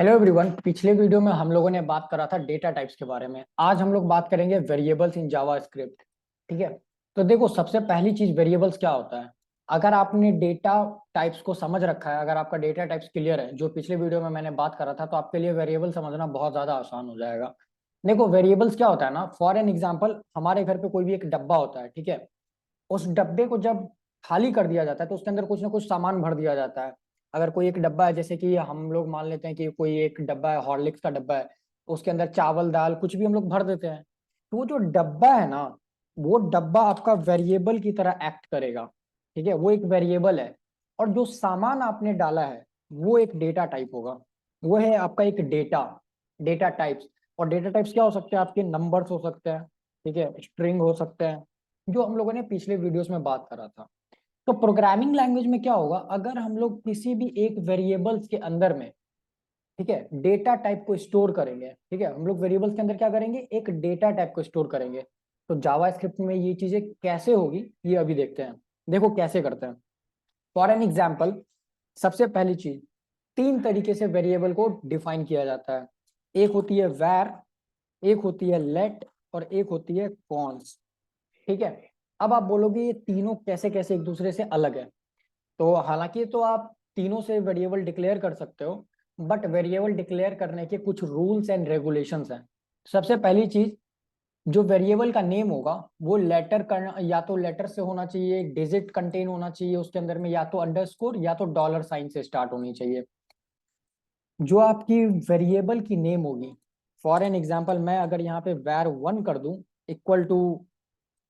Hello everyone. पिछले video में हम लोगों ने बात करा था डेटा टाइप्स के बारे में। आज हम लोग बात करेंगे वेरिएबल्स इन जावा स्क्रिप्ट। ठीक है। तो देखो, सबसे पहली चीज वेरिएबल्स क्या होता है। अगर आपने डेटा टाइप्स को समझ रखा है, अगर आपका डेटा टाइप्स क्लियर है जो पिछले वीडियो में मैंने बात करा था, तो आपके लिए वेरिएबल समझना बहुत ज्यादा आसान हो जाएगा। देखो, वेरिएबल्स क्या होता है ना, फॉर एन एग्जाम्पल हमारे घर पे कोई भी एक डब्बा होता है। ठीक है। उस डब्बे को जब खाली कर दिया जाता है तो उसके अंदर कुछ ना कुछ सामान भर दिया जाता है। अगर कोई एक डब्बा है, जैसे कि हम लोग मान लेते हैं कि कोई एक डब्बा है, हॉर्लिक्स का डब्बा है, तो उसके अंदर चावल दाल कुछ भी हम लोग भर देते हैं। तो वो जो डब्बा है ना, वो डब्बा आपका वेरिएबल की तरह एक्ट करेगा। ठीक है, वो एक वेरिएबल है। और जो सामान आपने डाला है वो एक डेटा टाइप होगा। वो है आपका एक डेटा डेटा टाइप्स। और डेटा टाइप्स क्या हो सकते हैं, आपके नंबर्स हो सकते हैं। ठीक है, स्ट्रिंग हो सकते हैं, जो हम लोगों ने पिछले वीडियोस में बात करा था। तो प्रोग्रामिंग लैंग्वेज में क्या होगा, अगर हम लोग किसी भी एक वेरिएबल्स के अंदर में, ठीक है, डेटा टाइप को स्टोर करेंगे। ठीक है, हम लोग वेरिएबल्स के अंदर क्या करेंगे, एक डेटा टाइप को स्टोर करेंगे। तो जावा स्क्रिप्ट में ये चीजें कैसे होगी, ये अभी देखते हैं। देखो कैसे करते हैं। फॉर एन एग्जाम्पल, सबसे पहली चीज, तीन तरीके से वेरिएबल को डिफाइन किया जाता है। एक होती है वैर, एक होती है लेट, और एक होती है कॉन्स। ठीक है। अब आप बोलोगे ये तीनों कैसे कैसे एक दूसरे से अलग है। तो हालांकि तो आप तीनों से वेरिएबल डिक्लेयर कर सकते हो, बट वेरिएबल डिक्लेयर करने के कुछ रूल्स एंड रेगुलेशंस हैं। सबसे पहली चीज, जो वेरिएबल का नेम होगा वो लेटर करना, या तो लेटर से होना चाहिए, डिजिट कंटेन होना चाहिए उसके अंदर में, या तो अंडरस्कोर या तो डॉलर साइन से स्टार्ट होनी चाहिए। जो आपकी वेरिएबल की नेम होगी, फॉर एन एग्जाम्पल मैं अगर यहाँ पे var1 कर दूं equal to,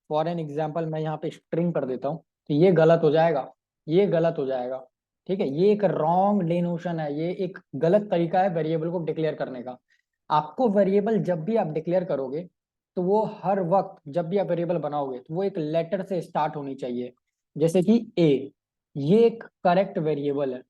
for an example मैं यहाँ पे स्ट्रिंग कर देता हूँ, तो ये गलत हो जाएगा। ये गलत हो जाएगा। ठीक है, ये एक रॉन्ग डेनोशन है, ये एक गलत तरीका है वेरिएबल को डिक्लेयर करने का। आपको वेरिएबल जब भी आप डिक्लेयर करोगे, तो वो हर वक्त जब भी आप वेरिएबल बनाओगे तो वो एक लेटर से स्टार्ट होनी चाहिए। जैसे कि ए, ये एक करेक्ट वेरिएबल है।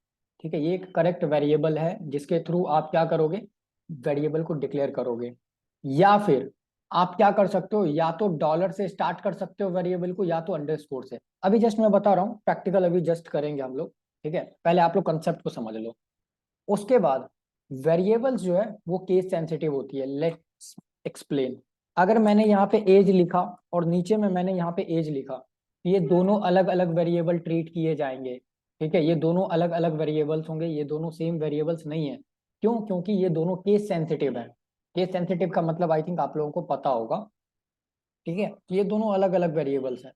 ठीक है, ये एक करेक्ट वेरिएबल है जिसके थ्रू आप क्या करोगे, वेरिएबल को डिक्लेयर करोगे। या फिर आप क्या कर सकते हो, या तो डॉलर से स्टार्ट कर सकते हो वेरिएबल को, या तो अंडरस्कोर से। अभी जस्ट मैं बता रहा हूँ, प्रैक्टिकल अभी जस्ट करेंगे हम लोग। ठीक है, पहले आप लोग कंसेप्ट को समझ लो। उसके बाद वेरिएबल्स जो है वो केस सेंसिटिव होती है। Let's explain. अगर मैंने यहाँ पे एज लिखा और नीचे में मैंने यहाँ पे एज लिखा, तो ये दोनों अलग अलग वेरिएबल ट्रीट किए जाएंगे। ठीक है, ये दोनों अलग अलग वेरिएबल्स होंगे, ये दोनों सेम वेरिएबल्स नहीं है। क्यों? क्योंकि ये दोनों केस सेंसिटिव है। केस सेंसिटिव का मतलब आई थिंक आप लोगों को पता होगा। ठीक है, तो ये दोनों अलग अलग वेरिएबल्स हैं।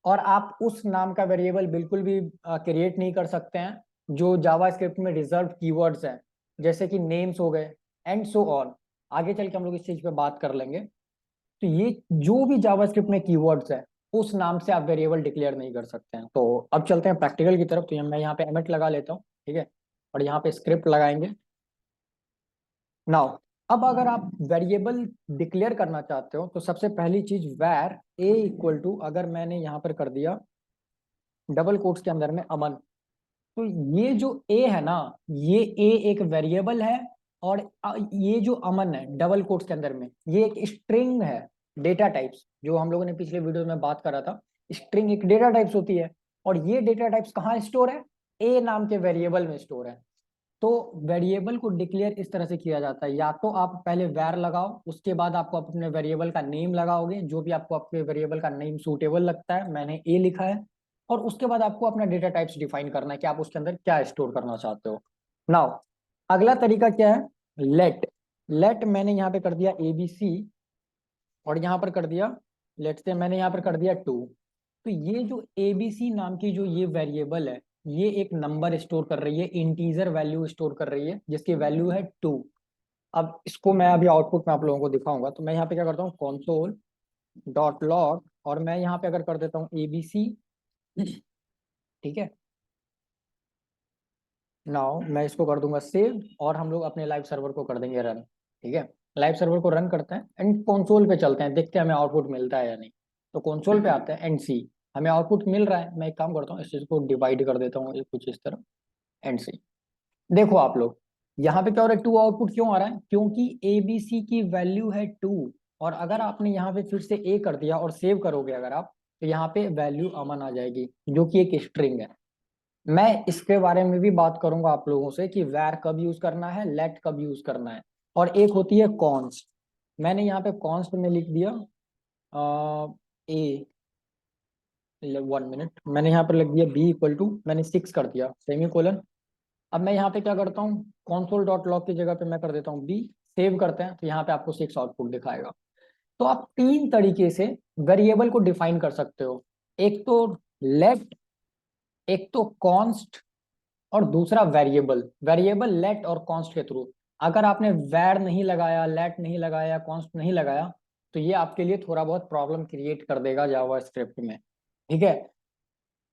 और आप उस नाम का वेरिएबल बिल्कुल भी क्रिएट नहीं कर सकते हैं जो जावा स्क्रिप्ट में रिजर्व कीवर्ड्स हैं, जैसे कि नेम्स हो गए एंड सो ऑन। आगे चल के हम लोग इस चीज पे बात कर लेंगे। तो ये जो भी जावा स्क्रिप्ट में कीवर्ड्स है, उस नाम से आप वेरिएबल डिक्लेयर नहीं कर सकते हैं। तो अब चलते हैं प्रैक्टिकल की तरफ। तो मैं यहाँ पे एमिट लगा लेता हूँ। ठीक है, और यहाँ पे स्क्रिप्ट लगाएंगे। नाउ, अब अगर आप वेरिएबल डिक्लेयर करना चाहते हो तो सबसे पहली चीज, वैर ए इक्वल टू, अगर मैंने यहाँ पर कर दिया डबल कोट्स के अंदर में अमन, तो ये जो ए है ना, ये ए एक वेरिएबल है। और ये जो अमन है डबल कोट्स के अंदर में, ये एक स्ट्रिंग है। डेटा टाइप्स जो हम लोगों ने पिछले वीडियो में बात करा था, स्ट्रिंग एक डेटा टाइप्स होती है। और ये डेटा टाइप्स कहाँ स्टोर है, ए नाम के वेरिएबल में स्टोर है। तो वेरिएबल को डिक्लेयर इस तरह से किया जाता है, या तो आप पहले वैर लगाओ, उसके बाद आपको अपने वेरिएबल का नेम लगाओगे, जो भी आपको आपके वेरिएबल का नेम सूटेबल लगता है, मैंने ए लिखा है। और उसके बाद आपको अपना डेटा टाइप्स डिफाइन करना है कि आप उसके अंदर क्या स्टोर करना चाहते हो। नाउ, अगला तरीका क्या है, लेट। लेट मैंने यहाँ पे कर दिया एबीसी, और यहाँ पर कर दिया, लेट से मैंने यहाँ पर कर दिया 2। तो ये जो एबीसी नाम की जो ये वेरिएबल है, ये एक नंबर स्टोर कर रही है, इंटीजर वैल्यू स्टोर कर रही है जिसकी वैल्यू है 2। अब इसको मैं अभी आउटपुट में आप लोगों को दिखाऊंगा। तो मैं यहाँ पे क्या करता हूँ, कॉन्सोल डॉट लॉग, और मैं यहाँ पे अगर कर देता हूँ एबीसी। ठीक है, नाउ मैं इसको कर दूंगा सेव, और हम लोग अपने लाइव सर्वर को कर देंगे रन। ठीक है, लाइव सर्वर को रन करते हैं एंड कंसोल पे चलते हैं, देखते हैं हमें आउटपुट मिलता है या नहीं। तो कंसोल पे आते हैं एंड सी, हमें आउटपुट मिल रहा है। मैं एक काम करता हूँ, इस चीज को डिवाइड कर देता हूँ कुछ इस तरह, एंड सी। देखो आप लोग, यहाँ पे क्या हो रहा है, 2 आउटपुट क्यों आ रहा है, क्योंकि ए बी सी की वैल्यू है 2। और अगर आपने यहाँ पे फिर से ए कर दिया और सेव करोगे अगर आप, तो यहाँ पे वैल्यू अमन आ जाएगी जो कि एक स्ट्रिंग है। मैं इसके बारे में भी बात करूंगा आप लोगों से कि वैर कब यूज करना है, लेट कब यूज करना है। और एक होती है कॉन्स्ट। मैंने यहाँ पे कॉन्स्ट में लिख दिया ए, 1 मिनट, मैंने यहाँ पर लिख दिया बी इक्वल टू, मैंने 6 कर दिया सेमी कोलन। अब मैं यहाँ पे क्या करता हूँ, कॉन्सोल डॉट लॉग की जगह पे मैं कर देता हूँ बी। सेव करते हैं तो यहाँ पे आपको 6 आउटपुट दिखाएगा। तो आप 3 तरीके से वेरिएबल को डिफाइन कर सकते हो। एक तो लेट, एक तो कॉन्स्ट, और दूसरा वेरिएबल। वेरिएबल लेट और कॉन्स्ट के थ्रू। अगर आपने वैर नहीं लगाया, लेट नहीं लगाया, कॉन्स्ट नहीं लगाया, तो ये आपके लिए थोड़ा बहुत प्रॉब्लम क्रिएट कर देगा जावा स्क्रिप्ट में। ठीक है,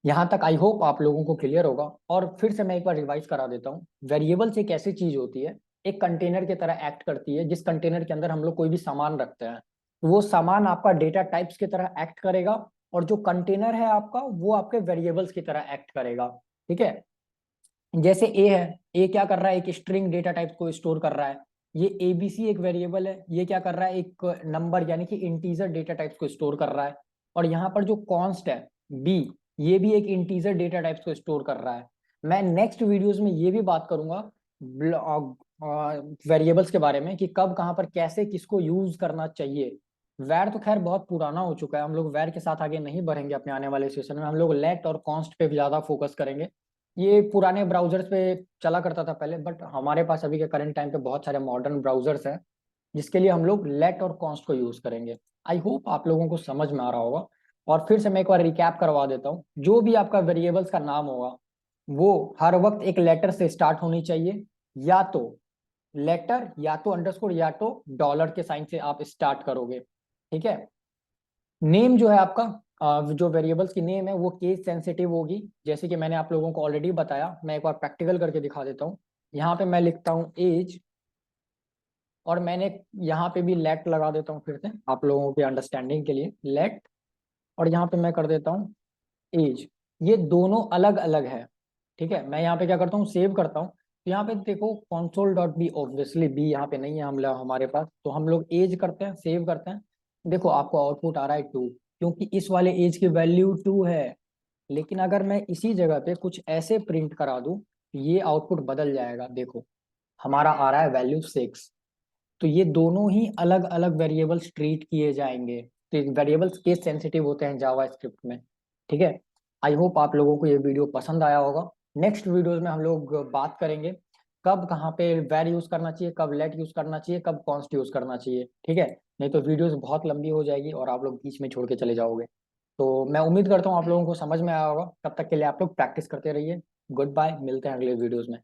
यहाँ तक आई होप आप लोगों को क्लियर होगा। और फिर से मैं एक बार रिवाइज करा देता हूँ। वेरिएबल्स एक ऐसी चीज होती है, एक कंटेनर की तरह एक्ट करती है। जिस कंटेनर के अंदर हम लोग कोई भी सामान रखते हैं, वो सामान आपका डेटा टाइप्स की तरह एक्ट करेगा, और जो कंटेनर है आपका वो आपके वेरिएबल्स की तरह एक्ट करेगा। ठीक है, जैसे ए है, ए क्या कर रहा है, एक स्ट्रिंग डेटा टाइप को स्टोर कर रहा है। ये एबीसी एक वेरिएबल है, ये क्या कर रहा है, एक नंबर यानी कि इंटीजर डेटा टाइप्स को स्टोर कर रहा है। और यहाँ पर जो कॉन्स्ट है बी, ये भी एक इंटीजर डेटा टाइप्स को स्टोर कर रहा है। मैं नेक्स्ट वीडियोस में ये भी बात करूंगा वेरिएबल्स के बारे में कि कब कहाँ पर कैसे किसको यूज करना चाहिए। वैर तो खैर बहुत पुराना हो चुका है, हम लोग वैर के साथ आगे नहीं बढ़ेंगे अपने आने वाले सेशन में। हम लोग लेट और कॉन्स्ट पे ज्यादा फोकस करेंगे। ये पुराने ब्राउजर्स पे चला करता था पहले, बट हमारे पास अभी के करंट टाइम पे बहुत सारे मॉडर्न ब्राउजर्स हैं जिसके लिए हम लोग लेट और कॉन्स्ट को यूज करेंगे। आई होप आप लोगों को समझ में आ रहा होगा। और फिर से मैं एक बार रिकैप करवा देता हूँ। जो भी आपका वेरिएबल्स का नाम होगा वो हर वक्त एक लेटर से स्टार्ट होनी चाहिए, या तो लेटर, या तो अंडरस्कोर, या तो डॉलर के साइन से आप स्टार्ट करोगे। ठीक है, नेम जो है आपका, जो वेरिएबल्स की नेम है वो केस सेंसिटिव होगी। जैसे कि मैंने आप लोगों को ऑलरेडी बताया, मैं एक बार प्रैक्टिकल करके दिखा देता हूँ। यहाँ पे मैं लिखता हूँ एज, और मैंने यहाँ पे भी लेट लगा देता हूँ फिर से आप लोगों के अंडरस्टैंडिंग के लिए, लेट। और यहाँ पे मैं कर देता हूँ एज। ये दोनों अलग अलग है। ठीक है, मैं यहाँ पे क्या करता हूँ, सेव करता हूँ। तो यहाँ पे देखो console dot B, obviously B यहाँ पे नहीं है हमारे पास, तो हम लोग एज करते हैं, सेव करते हैं। देखो आपको आउटपुट आ रहा है 2, क्योंकि इस वाले एज की वैल्यू 2 है। लेकिन अगर मैं इसी जगह पे कुछ ऐसे प्रिंट करा दूं, ये आउटपुट बदल जाएगा। देखो हमारा आ रहा है वैल्यू 6। तो ये दोनों ही अलग अलग वेरिएबल्स ट्रीट किए जाएंगे। तो वेरिएबल्स केस सेंसिटिव होते हैं जावा स्क्रिप्ट में। ठीक है, आई होप आप लोगों को ये वीडियो पसंद आया होगा। नेक्स्ट वीडियोस में हम लोग बात करेंगे कब कहाँ पे वैर यूज करना चाहिए, कब लेट यूज करना चाहिए, कब कॉन्स्ट यूज करना चाहिए। ठीक है, नहीं तो वीडियोस बहुत लंबी हो जाएगी और आप लोग बीच में छोड़ के चले जाओगे। तो मैं उम्मीद करता हूँ आप लोगों को समझ में आया होगा। तब तक के लिए आप लोग प्रैक्टिस करते रहिए। गुड बाय, मिलते हैं अगले वीडियोस में।